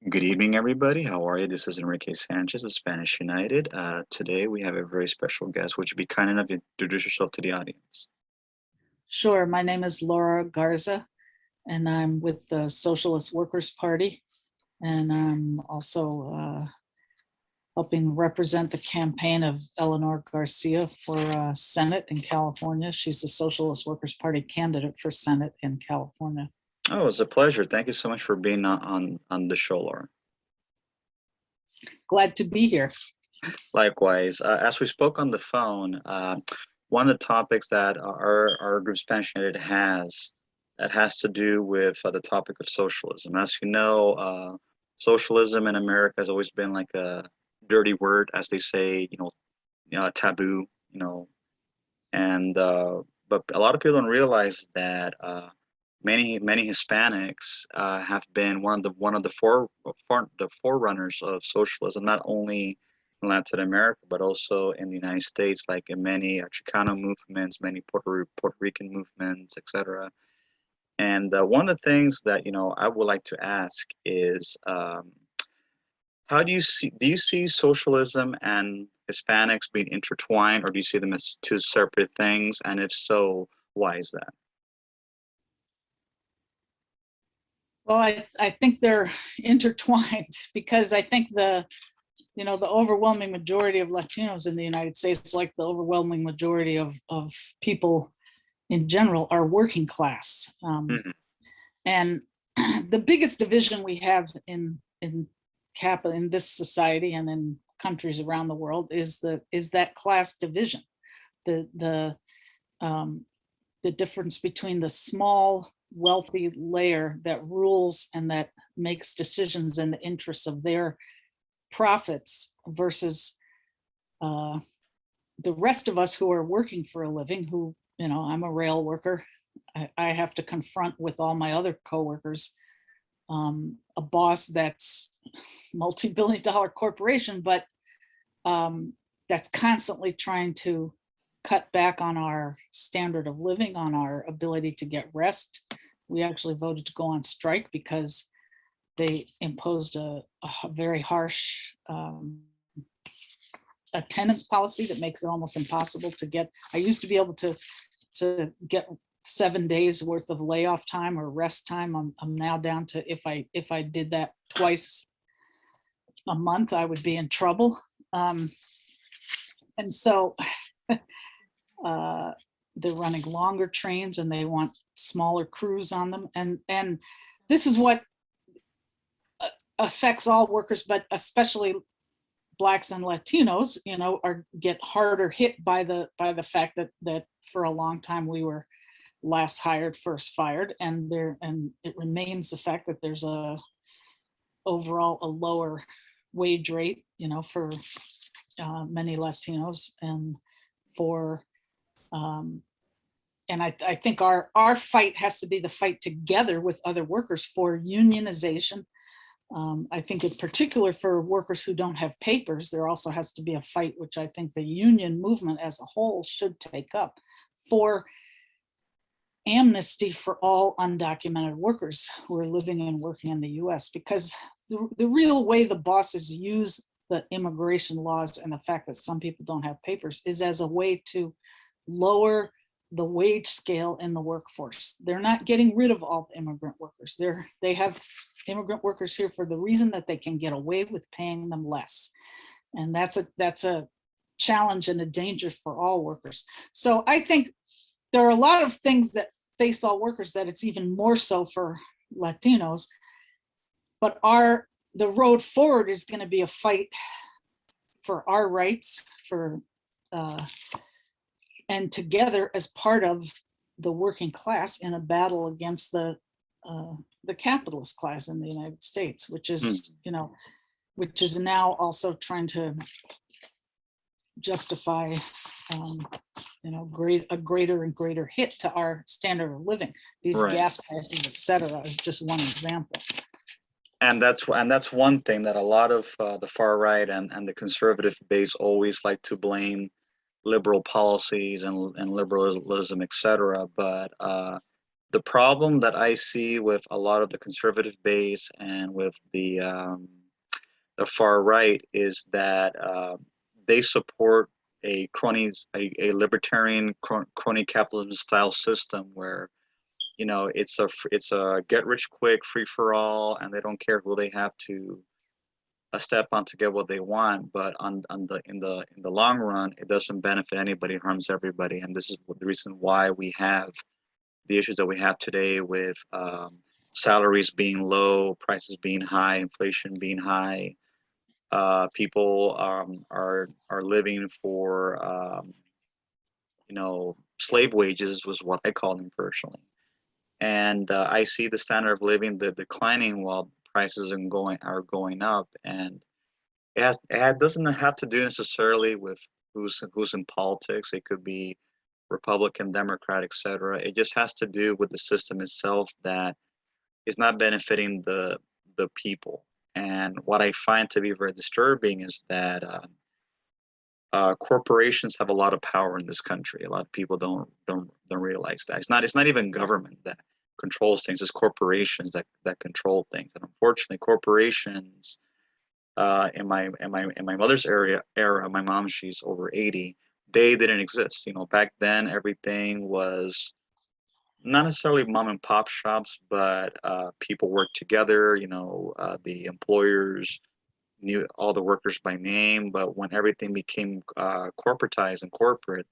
Good evening, everybody. How are you? This is Enrique Sanchez of Spanish United. Today we have a very special guest. Would you be kind enough to introduce yourself to the audience? Sure. My name is Laura Garza, and I'm with the Socialist Workers Party, and I'm also helping represent the campaign of Eleanor Garcia for Senate in California. She's the Socialist Workers Party candidate for Senate in California. Oh, it's a pleasure. Thank you so much for being on the show, Laura. Glad to be here. Likewise, as we spoke on the phone, one of the topics that our group Spanish United has that has to do with the topic of socialism. As you know, socialism in America has always been like a dirty word, as they say, taboo, and but a lot of people don't realize that many Hispanics have been one of the forerunners of socialism, not only in Latin America but also in the United States, like in many Chicano movements, many Puerto Rican movements, etc. And one of the things that I would like to ask is, how do you see socialism and Hispanics being intertwined, or do you see them as two separate things? And if so, why is that? Well, I think they're intertwined because I think the overwhelming majority of Latinos in the United States, like the overwhelming majority of people in general, are working class. And the biggest division we have in this society and in countries around the world is that class division, the difference between the small wealthy layer that rules and that makes decisions in the interests of their profits versus the rest of us who are working for a living, who, I'm a rail worker. I have to confront with all my other coworkers a boss that's multi-billion-dollar corporation, but that's constantly trying to cut back on our standard of living, on our ability to get rest. We actually voted to go on strike because they imposed a very harsh attendance policy that makes it almost impossible to get. I used to be able to get 7 days worth of layoff time or rest time. I'm now down to, if I did that twice a month, I would be in trouble. And so they're running longer trains and they want smaller crews on them. And this is what affects all workers, but especially Blacks and Latinos, get harder hit by the fact that for a long time we were last hired, first fired, and it remains the fact that there's overall a lower wage rate, for many Latinos, and for and I think our fight has to be the fight together with other workers for unionization. I think in particular for workers who don't have papers, there also has to be a fight, which I think the union movement as a whole should take up, for amnesty for all undocumented workers who are living and working in the US, because the real way the bosses use the immigration laws and the fact that some people don't have papers is as a way to lower the wage scale in the workforce. They're not getting rid of all the immigrant workers. They have immigrant workers here for the reason that they can get away with paying them less. And that's a challenge and a danger for all workers. So I think there are a lot of things that face all workers that it's even more so for Latinos, but the road forward is going to be a fight for our rights, and together as part of the working class in a battle against the capitalist class in the United States, which is now also trying to justify a greater and greater hit to our standard of living. These Right. gas prices, et cetera, is just one example. And that's one thing that a lot of the far right and the conservative base always like to blame liberal policies and liberalism, etc. But the problem that I see with a lot of the conservative base and with the far right is that they support a libertarian crony capitalism style system where, you know, it's a get rich quick, free for all, and they don't care who they have to step on to get what they want. But in the long run, it doesn't benefit anybody, it harms everybody. And this is the reason why we have the issues that we have today with salaries being low, prices being high, inflation being high. People are living for you know, slave wages was what I call them personally. And I see the standard of living the declining while prices are going up. And it doesn't have to do necessarily with who's in politics. It could be Republican, Democrat, etc. It just has to do with the system itself that is not benefiting the people. And what I find to be very disturbing is that corporations have a lot of power in this country. A lot of people don't realize that. It's not even government that controls things. It's corporations that control things. And unfortunately, corporations in my mother's era, my mom, she's over 80. They didn't exist. You know, back then everything was not necessarily mom and pop shops, but people worked together. You know, the employers knew all the workers by name. But when everything became corporatized and corporate,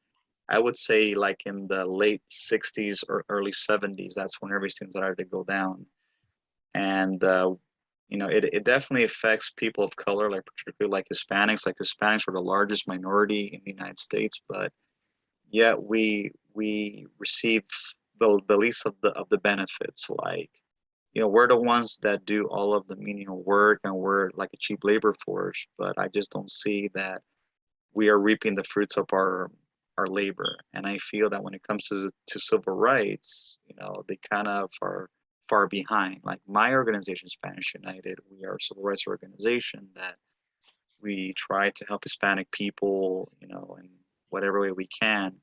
I would say like in the late 60s or early 70s, that's when everything started to go down. And you know, it definitely affects people of color, like particularly like Hispanics. Like Hispanics are the largest minority in the United States, but yet we receive the least of the benefits. Like, you know, we're the ones that do all of the menial work and we're like a cheap labor force, but I just don't see that we are reaping the fruits of our labor. And I feel that when it comes to civil rights, you know, they kind of are far behind. Like my organization, Spanish United, we are a civil rights organization that we try to help Hispanic people, you know, in whatever way we can.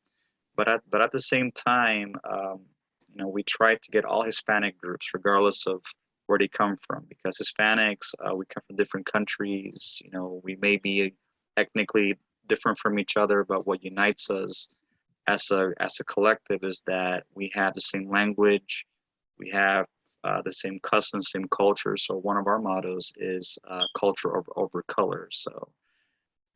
But at the same time, you know, we try to get all Hispanic groups, regardless of where they come from, because Hispanics, we come from different countries. You know, we may be ethnically different from each other, but what unites us as a collective is that we have the same language, we have the same customs, same culture. So one of our mottos is culture over color. So,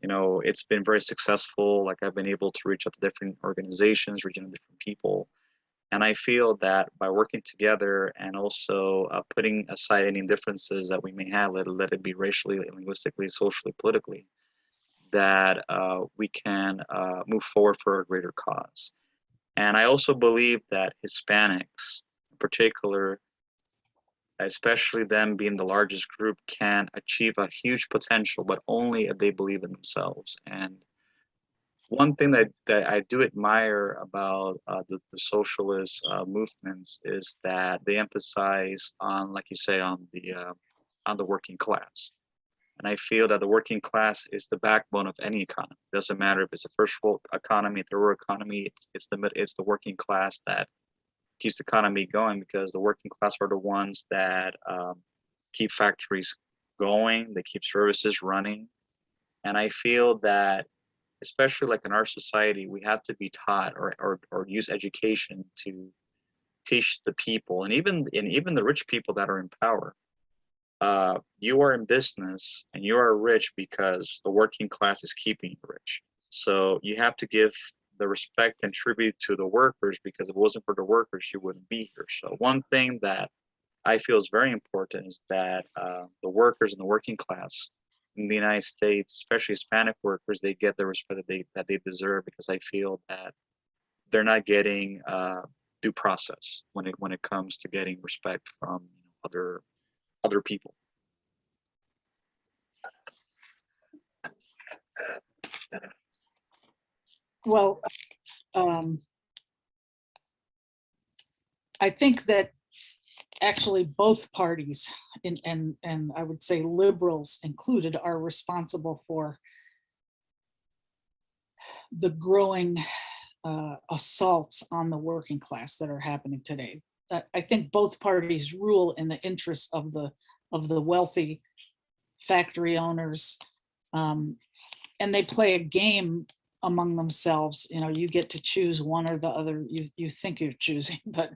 you know, it's been very successful. Like I've been able to reach out to different organizations, reaching out to different people. And I feel that by working together and also putting aside any differences that we may have, let it be racially, linguistically, socially, politically, that we can move forward for a greater cause. And I also believe that Hispanics, in particular, especially them being the largest group, can achieve a huge potential, but only if they believe in themselves. And one thing that I do admire about the socialist movements is that they emphasize on, like you say, on the working class. And I feel that the working class is the backbone of any economy. It doesn't matter if it's a first world economy, third world economy. It's the working class that keeps the economy going, because the working class are the ones that keep factories going. They keep services running. And I feel that, especially like in our society, we have to be taught or use education to teach the people, and even the rich people that are in power. You are in business and you are rich because the working class is keeping you rich. So you have to give the respect and tribute to the workers, because if it wasn't for the workers, you wouldn't be here. So one thing that I feel is very important is that the workers in the working class in the United States, especially Hispanic workers, they get the respect that they deserve, because I feel that they're not getting due process when it comes to getting respect from other people. Well, I think that actually both parties, and I would say liberals included, are responsible for the growing assaults on the working class that are happening today. I think both parties rule in the interests of the wealthy factory owners, and they play a game among themselves. You know, you get to choose one or the other you think you're choosing, but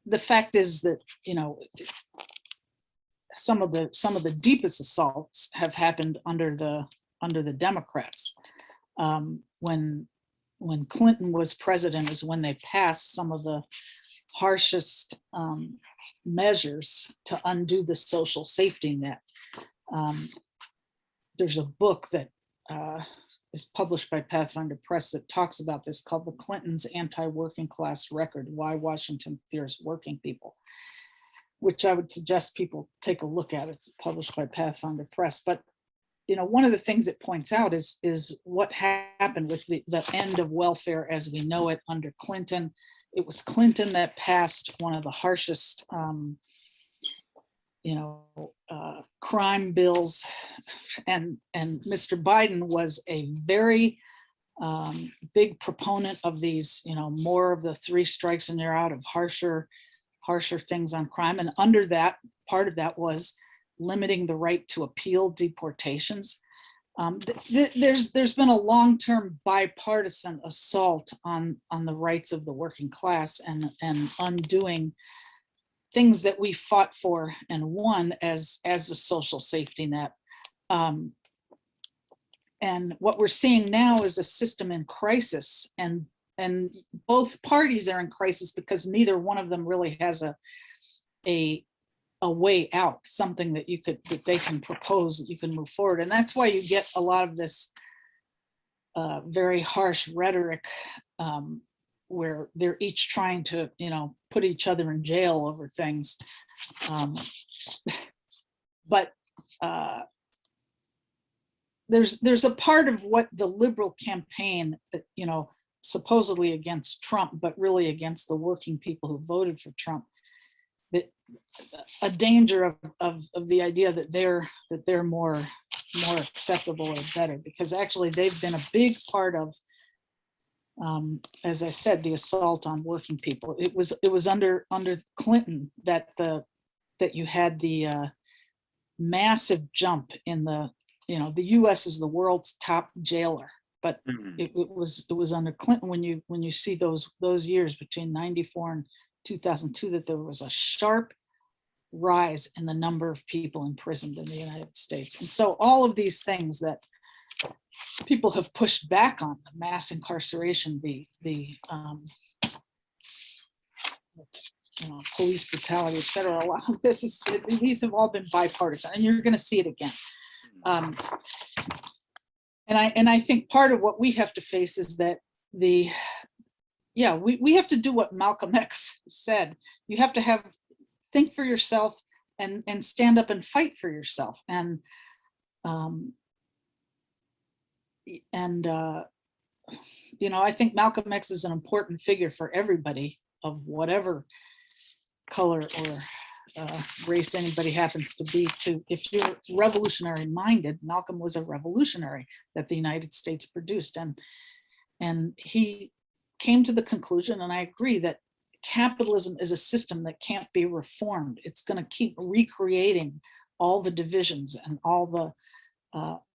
the fact is that, you know, some of the deepest assaults have happened under the Democrats. When Clinton was president is when they passed some of the harshest measures to undo the social safety net. There's a book that is published by Pathfinder Press that talks about this, called The Clintons' Anti-Working Class Record, Why Washington Fears Working People, which I would suggest people take a look at. It's published by Pathfinder Press. But you know, one of the things it points out is what happened with the end of welfare as we know it under Clinton. It was Clinton that passed one of the harshest, crime bills, and Mr. Biden was a very big proponent of these, you know, more of the 3 strikes and you're out, of harsher things on crime. And under that, part of that was limiting the right to appeal deportations. There's been a long-term bipartisan assault on the rights of the working class and undoing things that we fought for and won as a social safety net. And what we're seeing now is a system in crisis, and both parties are in crisis because neither one of them really has a way out, something that they can propose that you can move forward. And that's why you get a lot of this very harsh rhetoric where they're each trying to, you know, put each other in jail over things. But there's a part of what the liberal campaign, you know, supposedly against Trump, but really against the working people who voted for Trump, that a danger of the idea that they're more acceptable or better, because actually they've been a big part of, as I said, the assault on working people. It was under Clinton that you had the massive jump in the, you know, the U.S. is the world's top jailer, but it was under Clinton when you see those years between 94 and 2002 that there was a sharp rise in the number of people imprisoned in the United States. And so all of these things that people have pushed back on, the mass incarceration, the police brutality, et cetera, a lot of these have all been bipartisan, and you're going to see it again. And I think part of what we have to face is that we have to do what Malcolm X said. You have to think for yourself and stand up and fight for yourself. And I think Malcolm X is an important figure for everybody of whatever color or race anybody happens to be. If you're revolutionary minded, Malcolm was a revolutionary that the United States produced, and he came to the conclusion, and I agree, that capitalism is a system that can't be reformed. It's going to keep recreating all the divisions and all the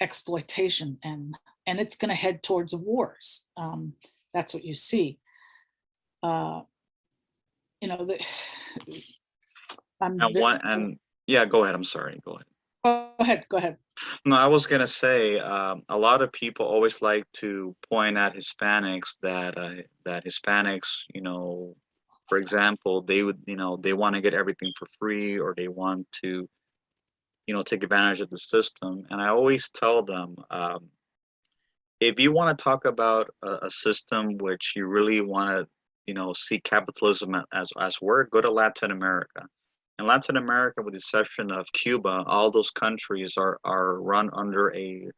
exploitation, and it's going to head towards wars. That's what you see. Yeah, go ahead. I'm sorry. Go ahead. Go ahead. No, I was gonna say a lot of people always like to point at Hispanics that Hispanics, you know, for example, they would, you know, they want to get everything for free, or they want to, you know, take advantage of the system. And I always tell them, if you want to talk about a system which you really want to, you know, see capitalism as work, go to Latin America. In Latin America, with the exception of Cuba, all those countries are run under a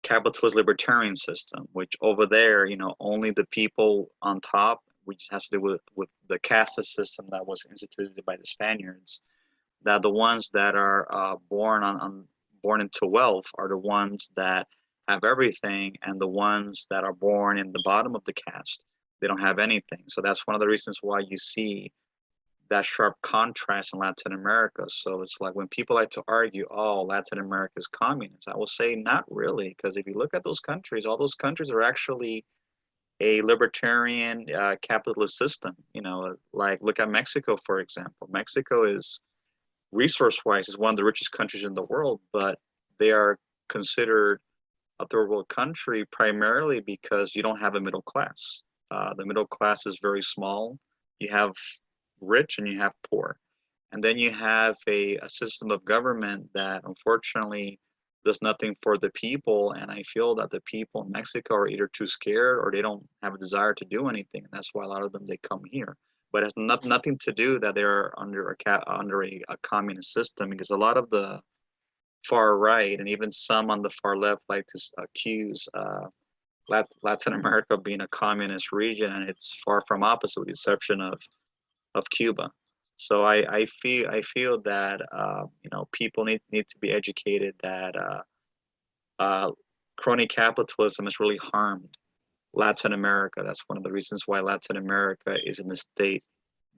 capitalist libertarian system, which over there, you know, only the people on top, which has to do with the caste system that was instituted by the Spaniards, that the ones that are born into wealth are the ones that have everything, and the ones that are born in the bottom of the caste They don't have anything. So that's one of the reasons why you see that sharp contrast in Latin America. So it's like when people like to argue, oh, Latin America is communist, I will say not really, because if you look at those countries, all those countries are actually a libertarian capitalist system. You know, like look at Mexico, for example. Mexico is resource-wise is one of the richest countries in the world, but they are considered a third world country primarily because you don't have a middle class. The middle class is very small. You have rich and you have poor. And then you have a system of government that unfortunately does nothing for the people. And I feel that the people in Mexico are either too scared or they don't have a desire to do anything. And that's why a lot of them, they come here. But it has nothing to do that they're under a communist system, because a lot of the far right and even some on the far left like to accuse Latin America being a communist region, and it's far from opposite, with the exception of Cuba. So I feel that people need to be educated that uh, crony capitalism has really harmed Latin America. That's one of the reasons why Latin America is in the state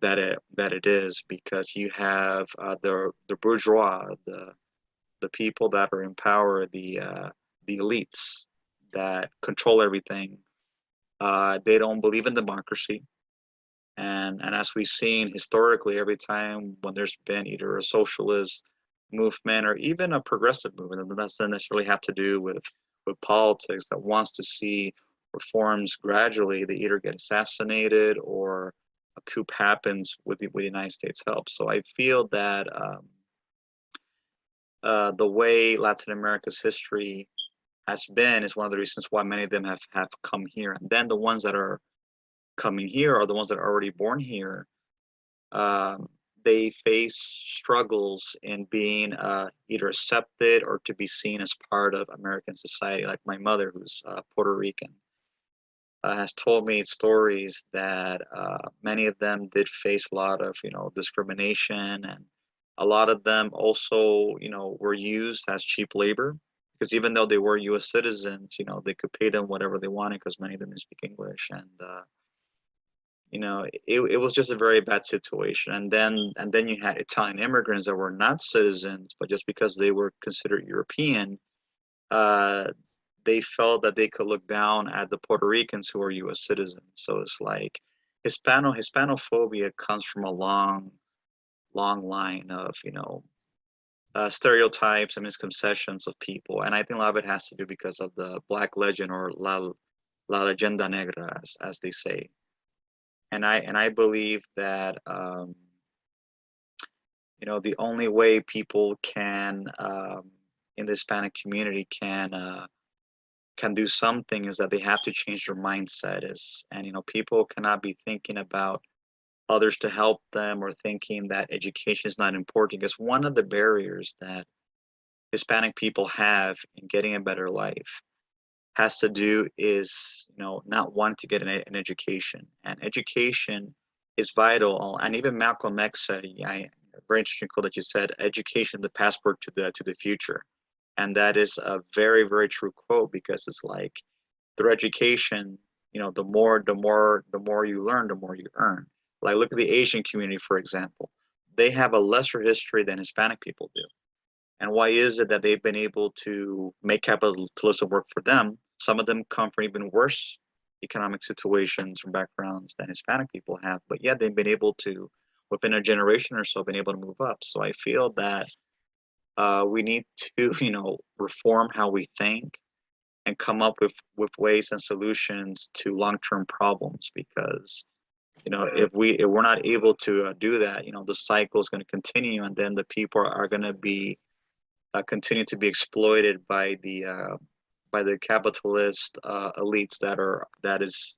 that it is, because you have the bourgeois, the people that are in power, the elites that control everything. They don't believe in democracy. And as we've seen historically, every time when there's been either a socialist movement or even a progressive movement, and that doesn't necessarily have to do with politics, that wants to see reforms gradually, they either get assassinated or a coup happens with the United States help. So I feel that the way Latin America's history has been is one of the reasons why many of them have come here. And then the ones that are coming here are the ones that are already born here. Um, they face struggles in being either accepted or to be seen as part of American society. Like my mother, who's Puerto Rican, has told me stories that many of them did face a lot of, discrimination, and a lot of them also, were used as cheap labor, because even though they were U.S. citizens, they could pay them whatever they wanted because many of them didn't speak English, and it was just a very bad situation. And then you had Italian immigrants that were not citizens, but just because they were considered European, uh, they felt that they could look down at the Puerto Ricans who are U.S. citizens. So it's like Hispanophobia comes from a long, long line of stereotypes and misconceptions of people, and I think a lot of it has to do because of the Black legend, or La Leyenda Negra, as they say. And I believe that the only way people can in the Hispanic community can do something is that they have to change their mindset. And people cannot be thinking about others to help them, or thinking that education is not important, because one of the barriers that Hispanic people have in getting a better life has to do is not wanting to get an education, and education is vital. And even Malcolm X said, very interesting quote that you said, education the passport to the future. And that is a very, very true quote, because it's like through education, the more you learn, the more you earn. Like look at the Asian community, for example. They have a lesser history than Hispanic people do. And why is it that they've been able to make capitalism work for them? Some of them come from even worse economic situations or backgrounds than Hispanic people have, but yet they've been able to, within a generation or so, been able to move up. So I feel that we need to, reform how we think and come up with ways and solutions to long-term problems, because if we're not able to do that, the cycle is going to continue, and then the people are going to be continue to be exploited by the capitalist elites that is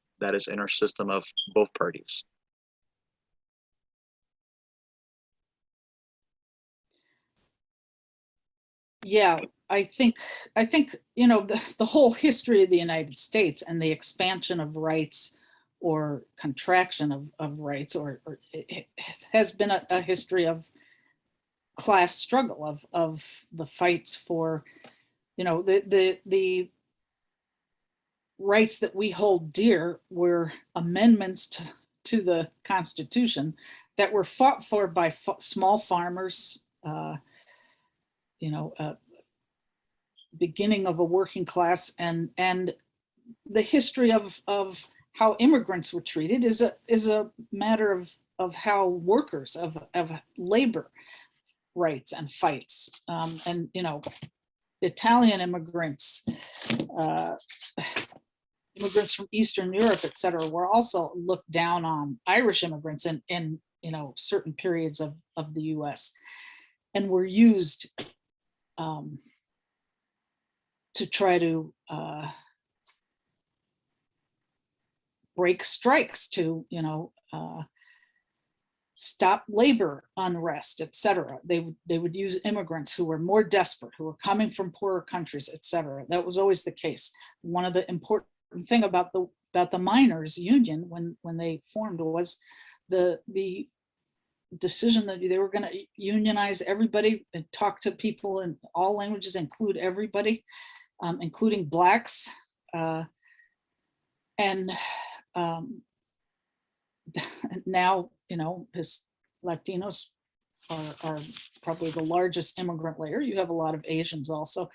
in our system of both parties. Yeah, I think the whole history of the United States and the expansion of rights or contraction of rights, or it has been a history of class struggle, of the fights for the rights that we hold dear were amendments to the Constitution that were fought for by small farmers, beginning of a working class, and the history of how immigrants were treated is a matter of how workers of labor rights and fights, and Italian immigrants, immigrants from Eastern Europe, et cetera, were also looked down on. Irish immigrants in certain periods of the US, and were used to try to break strikes, to stop labor unrest, et cetera. They would use immigrants who were more desperate, who were coming from poorer countries, et cetera. That was always the case. One of the important thing about the miners' union when they formed was the decision that they were going to unionize everybody and talk to people in all languages, include everybody, including Blacks, and now his Latinos are probably the largest immigrant layer. You have a lot of Asians also.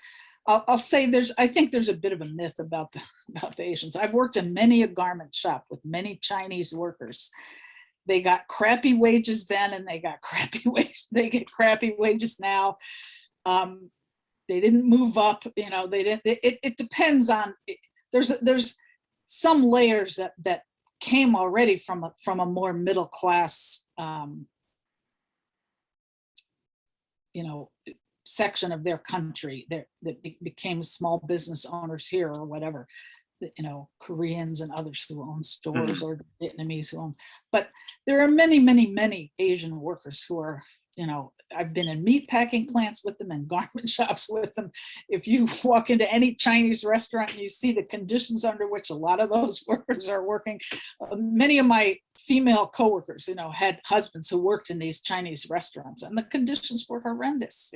I'll say I think there's a bit of a myth about the Asians. I've worked in many a garment shop with many Chinese workers. They got crappy wages then, and they got crappy wages. They get crappy wages now. They didn't move up. They didn't. It depends on. There's some layers that came already from a more middle class, section of their country that became small business owners here or whatever, Koreans and others who own stores, or Vietnamese who own. But there are many, many, many Asian workers who are, I've been in meat packing plants with them and garment shops with them. If you walk into any Chinese restaurant and you see the conditions under which a lot of those workers are working, many of my female coworkers, had husbands who worked in these Chinese restaurants, and the conditions were horrendous,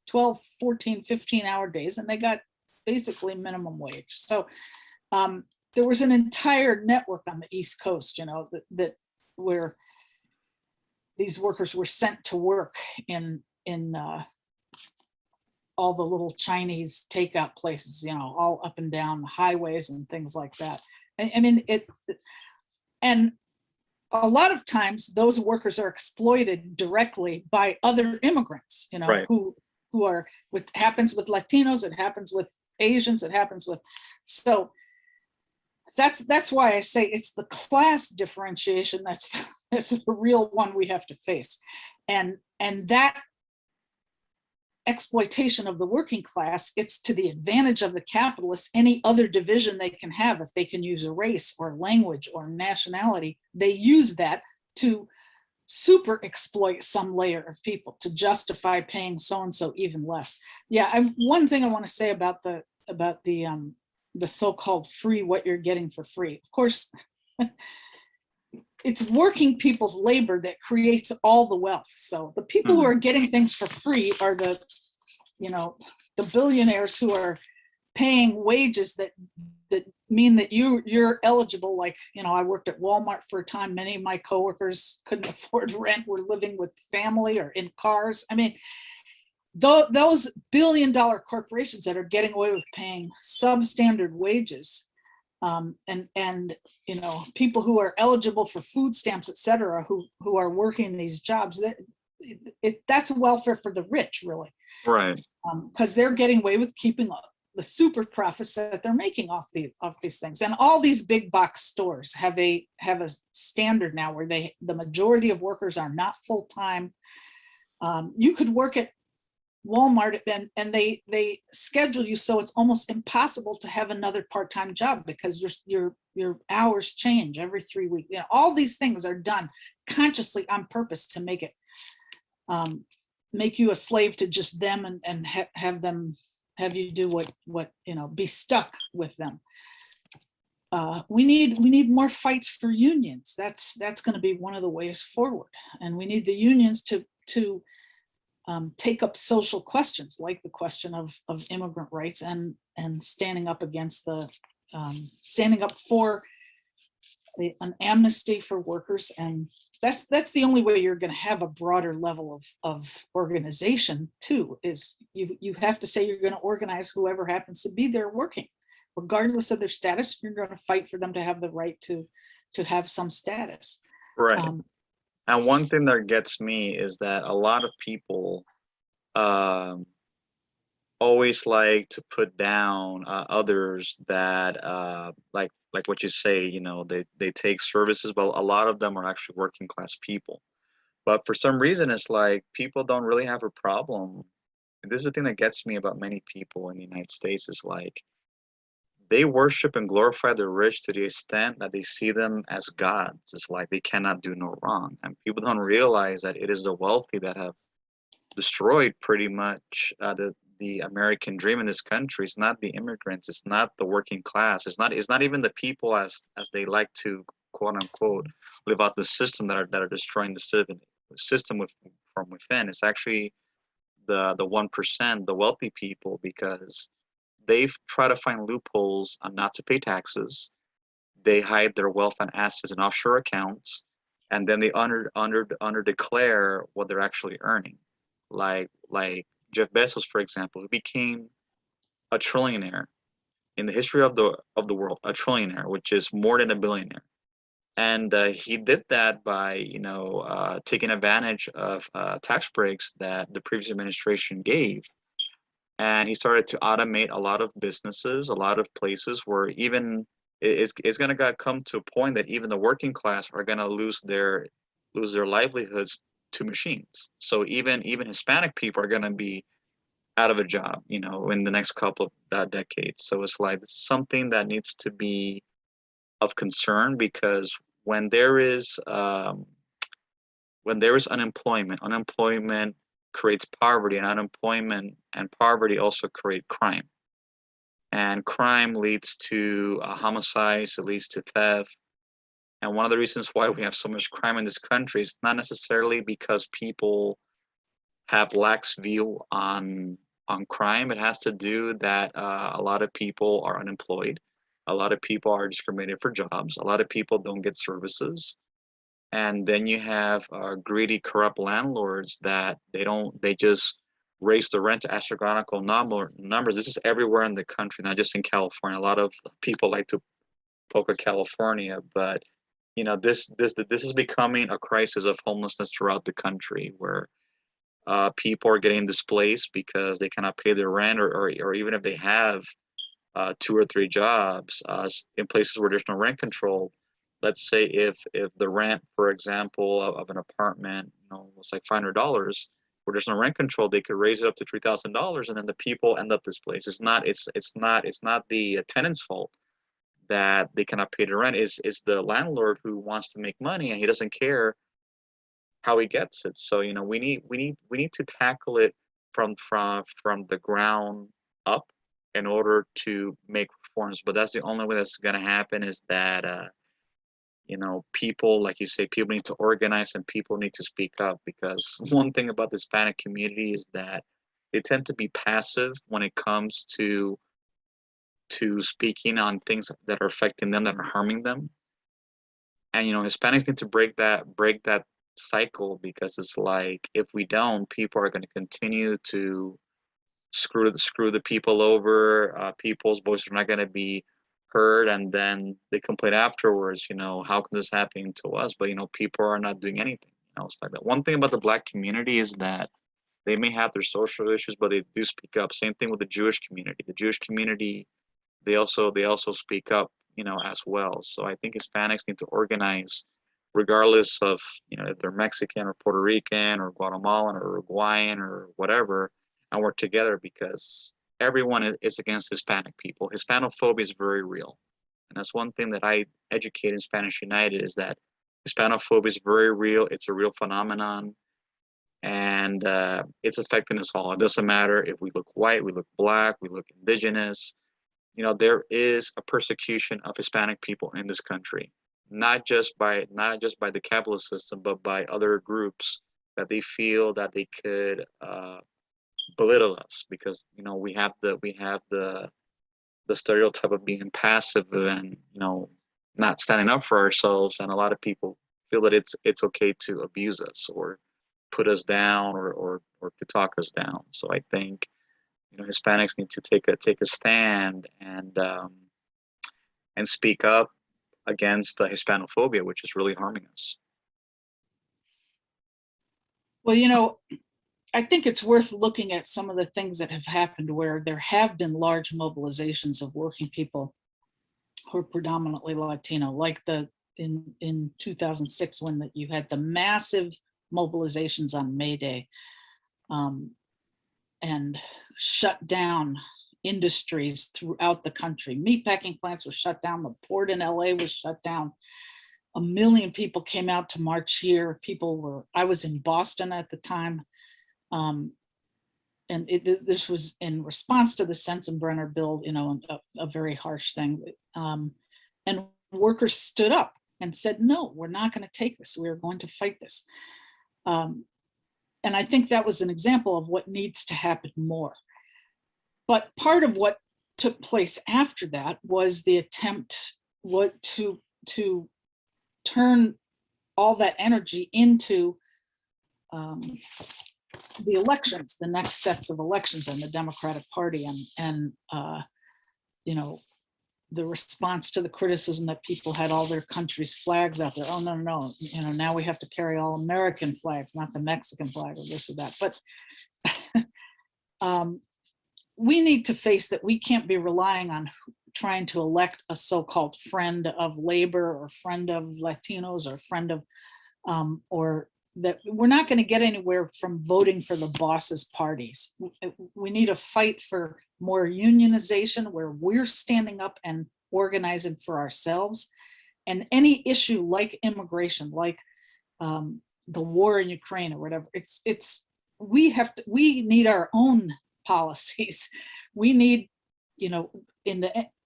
12, 14, 15-hour days, and they got basically minimum wage. So there was an entire network on the East Coast, that where these workers were sent to work in all the little Chinese takeout places, all up and down the highways and things like that. I mean, and a lot of times those workers are exploited directly by other immigrants, Right. who are, what happens with Latinos, it happens with Asians, it happens with, so that's why I say it's the class differentiation that's the real one we have to face, and that exploitation of the working class, it's to the advantage of the capitalists. Any other division they can have, if they can use a race or language or nationality, they use that to super exploit some layer of people to justify paying so and so even less. Yeah, one thing I want to say about the so-called free, what you're getting for free. Of course, it's working people's labor that creates all the wealth. So the people who are getting things for free are the billionaires who are paying wages that mean that you're eligible. Like, I worked at Walmart for a time. Many of my coworkers couldn't afford rent, were living with family or in cars. I mean, those billion-dollar corporations that are getting away with paying substandard wages, and people who are eligible for food stamps, et cetera, who are working these jobs, that's welfare for the rich, really. Right. Because they're getting away with keeping the super profits that they're making off these things. And all these big box stores have a standard now where the majority of workers are not full-time. You could work at Walmart and they schedule you so it's almost impossible to have another part-time job because your hours change every 3 weeks. All these things are done consciously on purpose to make it make you a slave to just them and have you do what be stuck with them. We need more fights for unions. That's going to be one of the ways forward, and we need the unions to take up social questions like the question of immigrant rights and standing up against the standing up for an amnesty for workers. And that's the only way you're going to have a broader level of organization too, is you have to say you're going to organize whoever happens to be there working, regardless of their status. You're going to fight for them to have the right to have some status. Right. And one thing that gets me is that a lot of people always like to put down others that like what you say, you know, they take services, but a lot of them are actually working class people. But for some reason, it's like people don't really have a problem. And this is the thing that gets me about many people in the United States, is like they worship and glorify the rich to the extent that they see them as gods. It's like they cannot do no wrong. And people don't realize that it is the wealthy that have destroyed pretty much the American dream in this country. It's not the immigrants. It's not the working class. It's not even the people as they like to quote unquote live out the system that are destroying the system from within. It's actually the 1%, the wealthy people, because they've tried to find loopholes on not to pay taxes. They hide their wealth and assets in offshore accounts, and then they under declare what they're actually earning. Like Jeff Bezos, for example, who became a trillionaire in the history of the world, a trillionaire, which is more than a billionaire. And he did that by, taking advantage of tax breaks that the previous administration gave. And he started to automate a lot of businesses, a lot of places where even it's going to come to a point that even the working class are going to lose their livelihoods to machines. So even Hispanic people are going to be out of a job, in the next couple of decades. So it's like it's something that needs to be of concern, because when there is unemployment creates poverty, and unemployment and poverty also create crime. And crime leads to homicides, it leads to theft. And one of the reasons why we have so much crime in this country is not necessarily because people have lax view on crime. It has to do that a lot of people are unemployed. A lot of people are discriminated for jobs. A lot of people don't get services. And then you have greedy, corrupt landlords that they just raise the rent to astronomical numbers. This is everywhere in the country, not just in California. A lot of people like to poke at California, but this is becoming a crisis of homelessness throughout the country, where people are getting displaced because they cannot pay their rent, or even if they have 2 or 3 jobs in places where there's no rent control. Let's say if the rent, for example, of an apartment, was like $500, where there's no rent control, they could raise it up to $3,000, and then the people end up displaced. It's not the tenant's fault that they cannot pay the rent. Is the landlord who wants to make money, and he doesn't care how he gets it. So we need to tackle it from the ground up in order to make reforms. But that's the only way that's going to happen, is that people, like you say, people need to organize and people need to speak up. Because one thing about the Hispanic community is that they tend to be passive when it comes to speaking on things that are affecting them, that are harming them. And Hispanics need to break that cycle, because it's like, if we don't, people are going to continue to screw the people over. People's voices are not going to be heard, and then they complain afterwards. How can this happen to us? But people are not doing anything. It's like that. One thing about the Black community is that they may have their social issues, but they do speak up. Same thing with the Jewish community. The Jewish community, they also speak up, as well. So I think Hispanics need to organize, regardless of if they're Mexican or Puerto Rican or Guatemalan or Uruguayan or whatever, and work together, because everyone is against Hispanic people. Hispanophobia is very real, and that's one thing that I educate in Spanish United, is that Hispanophobia is very real. It's a real phenomenon, and it's affecting us all. It doesn't matter if we look white, we look black, we look indigenous. There is a persecution of Hispanic people in this country, not just by the capitalist system, but by other groups that they feel that they could belittle us, because we have the the stereotype of being passive and, not standing up for ourselves. And a lot of people feel that it's okay to abuse us or put us down or to talk us down. So I think, Hispanics need to take a stand and speak up against Hispanophobia, which is really harming us. Well, I think it's worth looking at some of the things that have happened where there have been large mobilizations of working people who are predominantly Latino, like in 2006 when you had the massive mobilizations on May Day, and shut down industries throughout the country. Meatpacking plants were shut down. The port in LA was shut down. 1 million people came out to march here. I was in Boston at the time. And this was in response to the Sensenbrenner bill, a very harsh thing. And workers stood up and said, no, we're not going to take this. We're going to fight this. And I think that was an example of what needs to happen more. But part of what took place after that was the attempt to turn all that energy into the elections, the next sets of elections in the Democratic Party, and the response to the criticism that people had all their country's flags out there. Oh, no, now we have to carry all American flags, not the Mexican flag or this or that. But we need to face that we can't be relying on trying to elect a so-called friend of labor or friend of Latinos or friend of, or that we're not going to get anywhere from voting for the boss's parties. We need a fight for more unionization where we're standing up and organizing for ourselves. And any issue like immigration, like the war in Ukraine or whatever, we need our own policies. We need,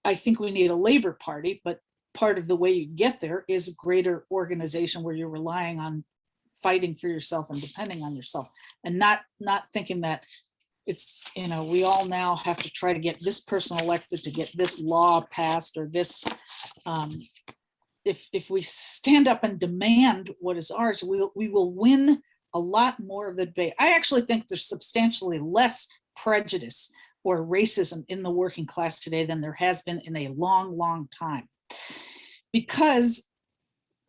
I think we need a labor party, but part of the way you get there is greater organization where you're relying on fighting for yourself and depending on yourself, and not thinking that it's, we all now have to try to get this person elected to get this law passed or this. If we stand up and demand what is ours, we will win a lot more of the debate. I actually think there's substantially less prejudice or racism in the working class today than there has been in a long, long time, because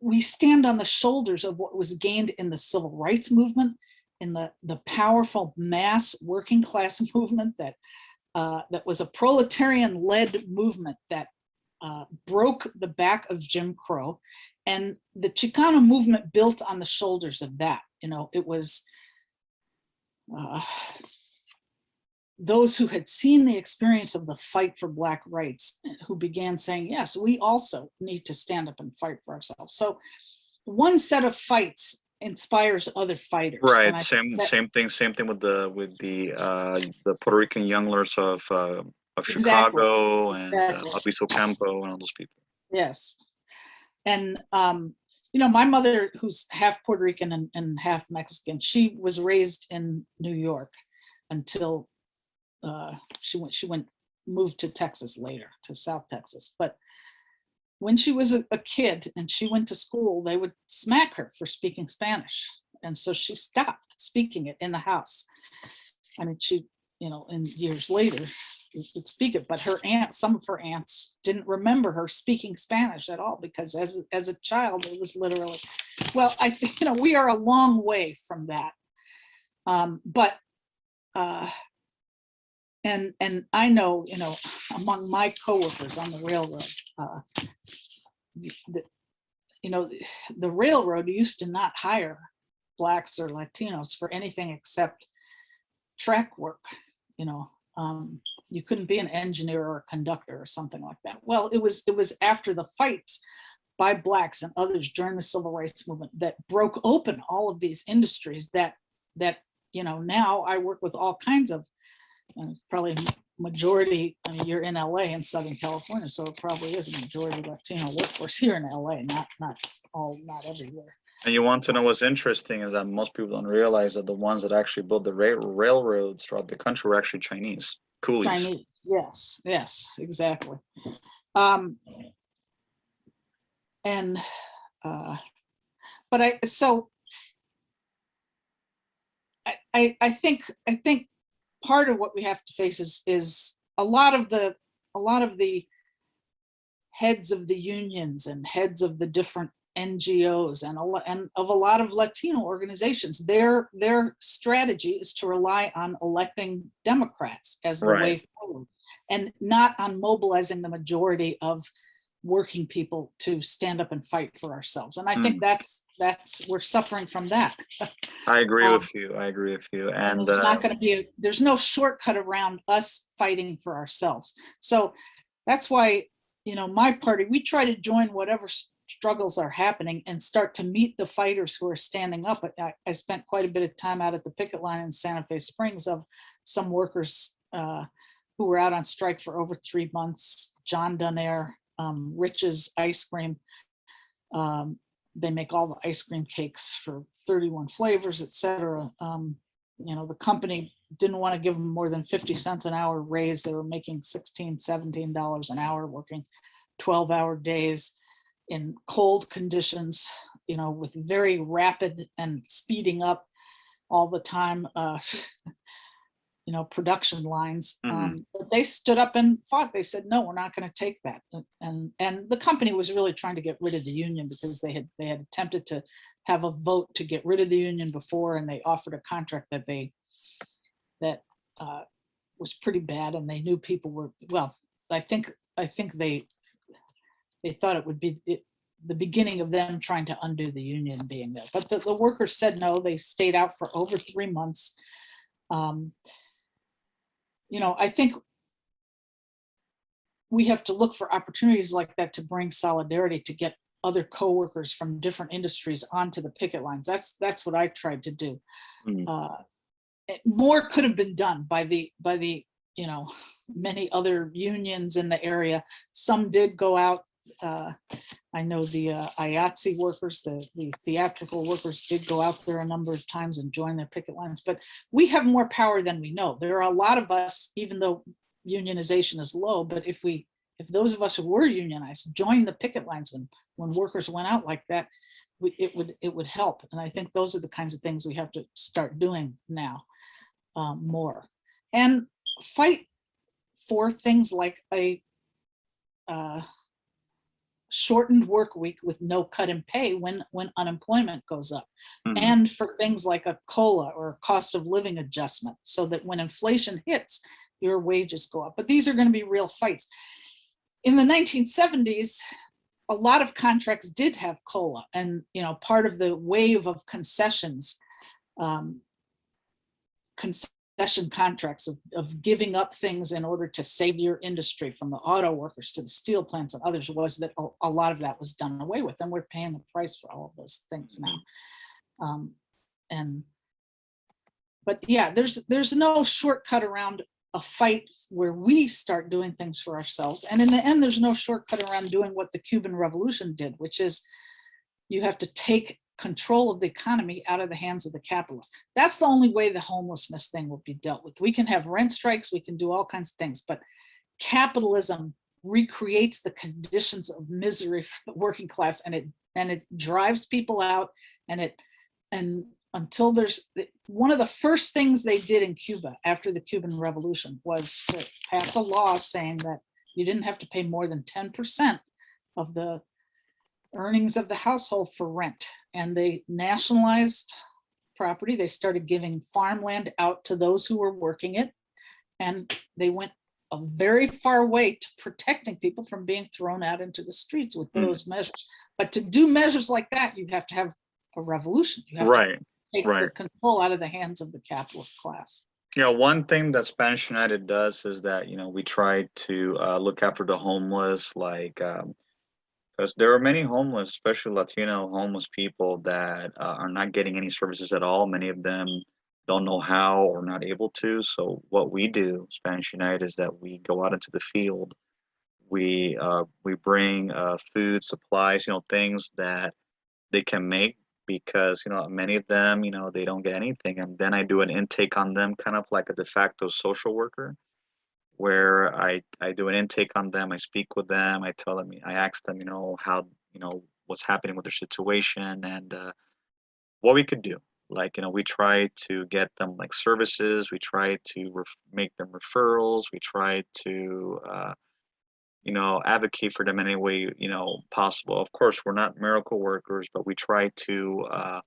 we stand on the shoulders of what was gained in the civil rights movement, in the powerful mass working class movement that was a proletarian-led movement that broke the back of Jim Crow. And the Chicano movement built on the shoulders of that. It was those who had seen the experience of the fight for Black rights who began saying, yes, we also need to stand up and fight for ourselves. So one set of fights inspires other fighters. Right. Same thing with the Puerto Rican young leaders of Chicago and Alviso Campo and all those people. Yes. And my mother, who's half Puerto Rican and half Mexican, she was raised in New York until she moved to Texas later, to South Texas. But when she was a kid and she went to school, they would smack her for speaking Spanish. And so she stopped speaking it in the house. I mean, she, and years later, would speak it, but some of her aunts didn't remember her speaking Spanish at all, because as a child, it was literally, well, I think, we are a long way from that. And I know, among my coworkers on the railroad, the railroad used to not hire Blacks or Latinos for anything except track work. You couldn't be an engineer or a conductor or something like that. Well, it was after the fights by Blacks and others during the civil rights movement that broke open all of these industries that now I work with all kinds of, probably majority, I mean, you're in LA in Southern California, so it probably is a majority Latino workforce here in LA, not everywhere. And you want to know what's interesting is that most people don't realize that the ones that actually built the railroads throughout the country were actually Chinese. Coolies. Chinese. Yes, yes, exactly. Um, and but I think part of what we have to face is a lot of the heads of the unions and heads of the different NGOs and of a lot of Latino organizations. Their strategy is to rely on electing Democrats as the Right. way forward, and not on mobilizing the majority of working people to stand up and fight for ourselves. And I think Mm. that's we're suffering from that. I agree Um, with you. I agree with you. and And there's not going to be there's no shortcut around us fighting for ourselves. So that's why, my party, we try to join whatever struggles are happening and start to meet the fighters who are standing up. I spent quite a bit of time out at the picket line in Santa Fe Springs of some workers who were out on strike for over 3 months. John Donaire, Rich's Ice Cream. They make all the ice cream cakes for 31 flavors, etc. The company didn't want to give them more than 50 cents an hour raise. They were making $16, $17 an hour, working 12-hour days in cold conditions, with very rapid and speeding up all the time, production lines. mhm. But they stood up and fought. They said, no, we're not going to take that. And the company was really trying to get rid of the union because they had attempted to have a vote to get rid of the union before, and they offered a contract that was pretty bad, and they knew people were, well, I think they thought it would be the beginning of them trying to undo the union being there. But the workers said no. They stayed out for over 3 months. I think we have to look for opportunities like that to bring solidarity, to get other coworkers from different industries onto the picket lines. That's what I tried to do. Mm. More could have been done by the many other unions in the area. Some did go out. I know the IATSE workers, the theatrical workers, did go out there a number of times and join their picket lines, but we have more power than we know. There are a lot of us, even though unionization is low, but if those of us who were unionized joined the picket lines when workers went out like that, it would help. And I think those are the kinds of things we have to start doing now, more, and fight for things like a shortened work week with no cut in pay when unemployment goes up, Mhm. and for things like a COLA or a cost of living adjustment, so that when inflation hits, your wages go up. But these are going to be real fights. In the 1970s, a lot of contracts did have COLA, and part of the wave of concession contracts of giving up things in order to save your industry, from the auto workers to the steel plants and others, was that a lot of that was done away with, and we're paying the price for all of those things now. But yeah, there's no shortcut around a fight where we start doing things for ourselves, and in the end, there's no shortcut around doing what the Cuban Revolution did, which is you have to take control of the economy out of the hands of the capitalists. That's the only way the homelessness thing will be dealt with. We can have rent strikes, we can do all kinds of things, but capitalism recreates the conditions of misery for the working class, and it drives people out, and until there's one of the first things they did in Cuba after the Cuban Revolution was to pass a law saying that you didn't have to pay more than 10% of the earnings of the household for rent. And they nationalized property. They started giving farmland out to those who were working it. And they went a very far way to protecting people from being thrown out into the streets with those measures. But to do measures like that, you have to have a revolution. You have Right. to take Right. the control out of the hands of the capitalist class. One thing that Spanish United does is that, we try to look after the homeless, like, because there are many homeless, especially Latino homeless people that are not getting any services at all. Many of them don't know how or not able to. So what we do, Spanish United, is that we go out into the field. We bring food, supplies, things that they can make, because many of them, they don't get anything, and then I do an intake on them, kind of like a de facto social worker. where I do an intake on them. I speak with them. I tell them, I ask them, how, what's happening with their situation and what we could do. Like, we try to get them like services. We try to make them referrals. We try to, advocate for them in any way, possible. Of course, we're not miracle workers, but we try to,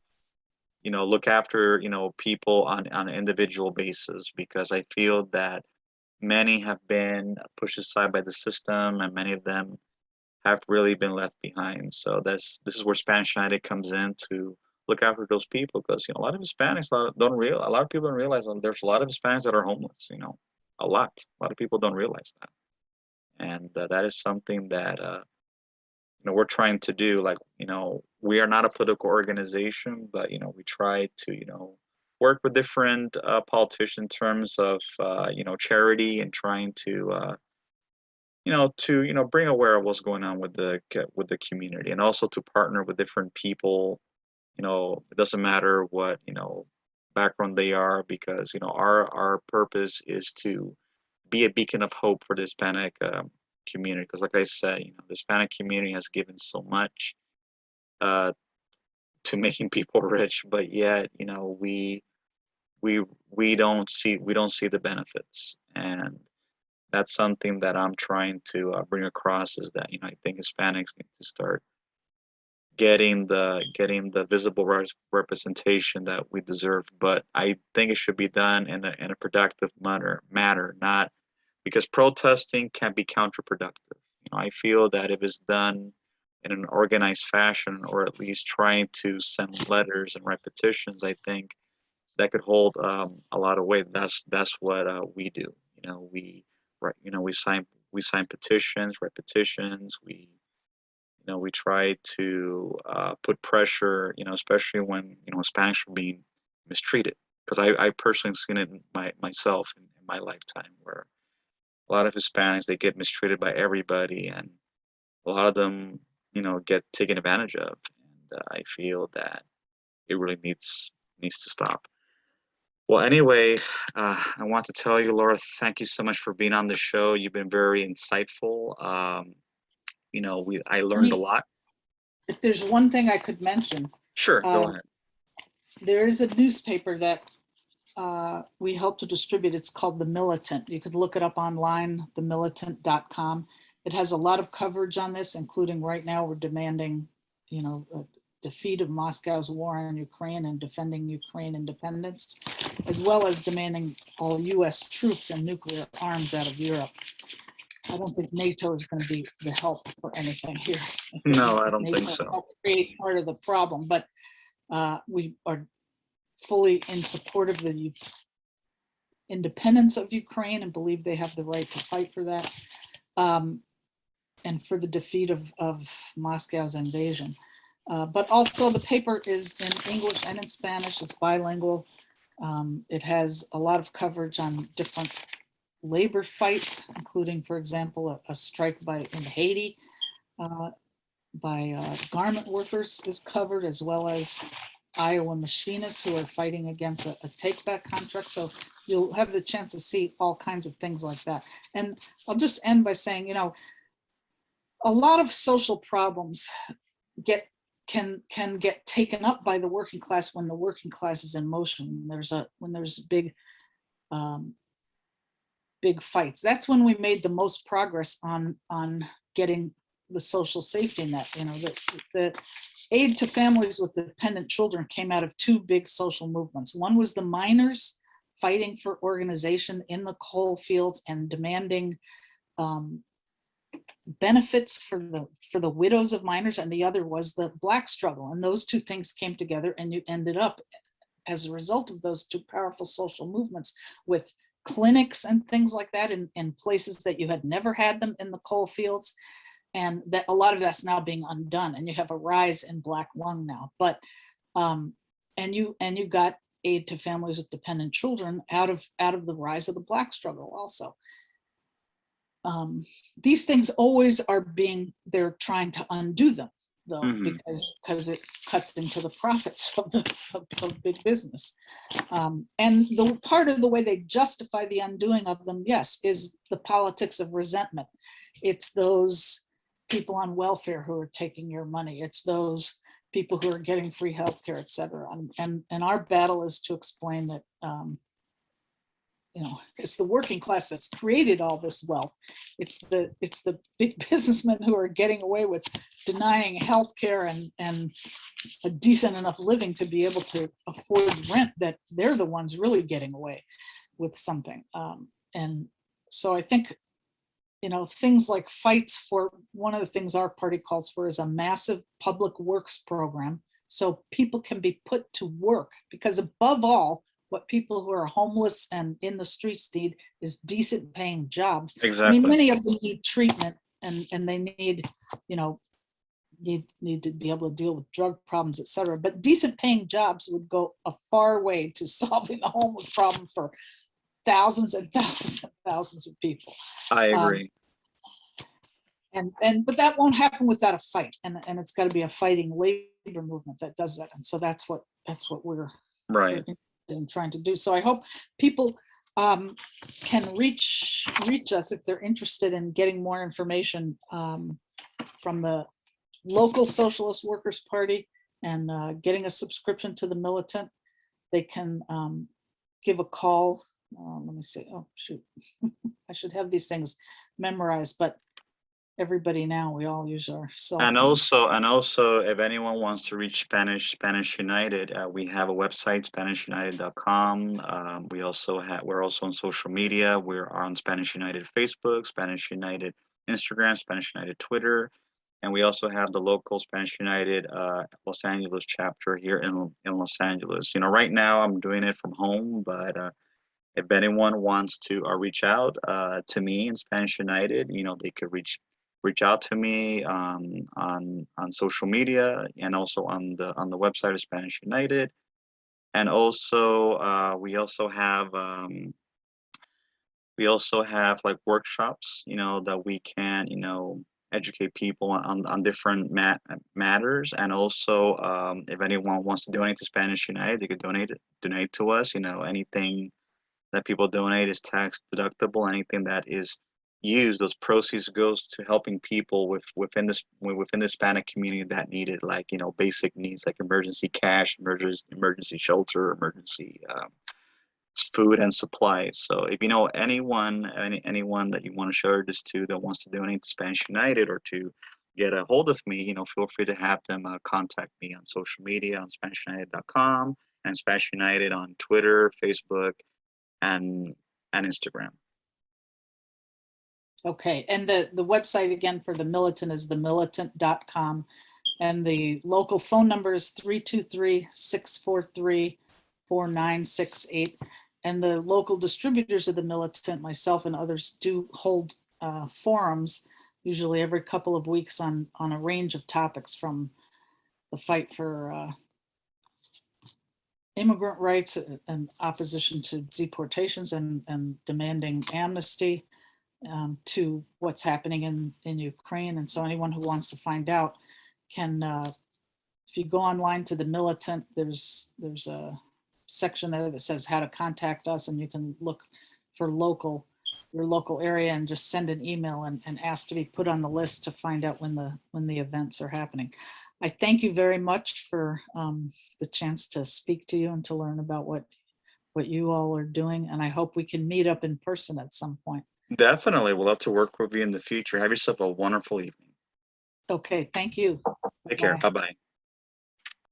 look after, people on an individual basis, because I feel that many have been pushed aside by the system and many of them have really been left behind. So this is where Spanish United comes in to look after those people, because a lot of Hispanics a lot of people don't realize that there's a lot of Hispanics that are homeless. A lot of people don't realize that, and that is something that we're trying to do. Like, we are not a political organization, but we try to work with different politicians in terms of charity, and trying to bring aware of what's going on with the community, and also to partner with different people. It doesn't matter what background they are, because our purpose is to be a beacon of hope for the Hispanic community. Because, like I said, the Hispanic community has given so much uh, to making people rich, but yet we don't see the benefits. And that's something that I'm trying to bring across, is that I think Hispanics need to start getting the visible representation that we deserve. But I think it should be done in a productive manner, not because protesting can be counterproductive. I feel that if it's done in an organized fashion, or at least trying to send letters and write petitions, I think that could hold a lot of weight. That's what we do. We sign petitions, write petitions. We try to put pressure, especially when Spanish are being mistreated. Because I personally seen it myself in my lifetime, where a lot of Hispanics, they get mistreated by everybody, and a lot of them get taken advantage of. And I feel that it really needs to stop. Well, anyway, I want to tell you, Laura, thank you so much for being on the show. You've been very insightful. I Let learned a me, lot. if there's one thing I could mention, Sure, go ahead. there is a newspaper that we help to distribute. It's called The Militant. You could look it up online, themilitant.com. It has a lot of coverage on this, including right now we're demanding, a defeat of Moscow's war on Ukraine and defending Ukraine independence, as well as demanding all US troops and nuclear arms out of Europe. I don't think NATO is going to be the help for anything here. No, I don't think NATO so. helped create part of the problem, but we are fully in support of the independence of Ukraine and believe they have the right to fight for that, and for the defeat of Moscow's invasion. But also the paper is in English and in Spanish. It's bilingual. It has a lot of coverage on different labor fights, including, for example, a strike in Haiti by garment workers is covered, as well as Iowa machinists who are fighting against a take-back contract. So you'll have the chance to see all kinds of things like that. And I'll just end by saying, a lot of social problems can get taken up by the working class when the working class is in motion. When there's big fights. That's when we made the most progress on getting the social safety net. The aid to families with dependent children came out of two big social movements. One was the miners fighting for organization in the coal fields and demanding benefits for the widows of miners, and the other was the Black struggle. And those two things came together, and you ended up, as a result of those two powerful social movements, with clinics and things like that in places that you had never had them in the coal fields. And that a lot of that's now being undone, and you have a rise in Black lung now. But and you got aid to families with dependent children out of the rise of the Black struggle also. These things always they're trying to undo them. though, Mhm. because it cuts into the profits of big business. And the part of the way they justify the undoing of them, yes, is the politics of resentment. It's those people on welfare who are taking your money. It's those people who are getting free healthcare, et cetera. And our battle is to explain that, you know, it's the working class that's created all this wealth. It's the big businessmen who are getting away with denying healthcare and a decent enough living to be able to afford rent, that they're the ones really getting away with something. And so I think, you know, things like fights for, one of the things our party calls for is a massive public works program, so people can be put to work, because above all, what people who are homeless and in the streets need is decent paying jobs. I mean, Exactly. many of them need treatment, and they need, you know, need to be able to deal with drug problems, et cetera. But decent paying jobs would go a far way to solving the homeless problem for thousands and thousands and thousands of people. I Um, agree. but that won't happen without a fight, and it's got to be a fighting labor movement that does that. And so that's what we're Right. interested in trying to do. So I hope people can reach us if they're interested in getting more information from the local Socialist Workers Party, and getting a subscription to the Militant. They can give a call. Let me see. Oh, shoot. I should have these things memorized, but everybody now, we all use our cell And phone. also, if anyone wants to reach Spanish United, we have a website, SpanishUnited.com. We're also on social media. We're on Spanish United Facebook, Spanish United Instagram, Spanish United Twitter, and we also have the local Spanish United Los Angeles chapter here in Los Angeles. You know, right now I'm doing it from home, but if anyone wants to reach out to me in Spanish United, you know, they could reach out to me on social media, and also on the website of Spanish United. And also we also have like workshops, you know, that we can, you know, educate people on different matters. And also if anyone wants to donate to Spanish United, they could donate to us. You know, anything that people donate is tax deductible. Anything that is used, those proceeds goes to helping people within the Hispanic community that need it, like, you know, basic needs like emergency cash, emergency shelter, emergency food and supplies. So if you know anyone that you want to share this to that wants to donate to Spanish United or to get a hold of me, you know, feel free to have them contact me on social media on SpanishUnited.com and Spanish United on Twitter, Facebook, and Instagram. Okay, and the website again for the Militant is themilitant.com, and the local phone number is 323-643-4968. And the local distributors of the Militant, myself and others, do hold forums, usually every couple of weeks, on a range of topics, from the fight for immigrant rights and opposition to deportations and demanding amnesty, to what's happening in Ukraine. And so anyone who wants to find out can, if you go online to the Militant, there's a section there that says how to contact us, and you can look for your local area and just send an email and ask to be put on the list to find out when the events are happening. I thank you very much for the chance to speak to you and to learn about what you all are doing. And I hope we can meet up in person at some point. Definitely, we'll love to work with you in the future. Have yourself a wonderful evening. Okay, thank you. Take care. Bye. Bye bye.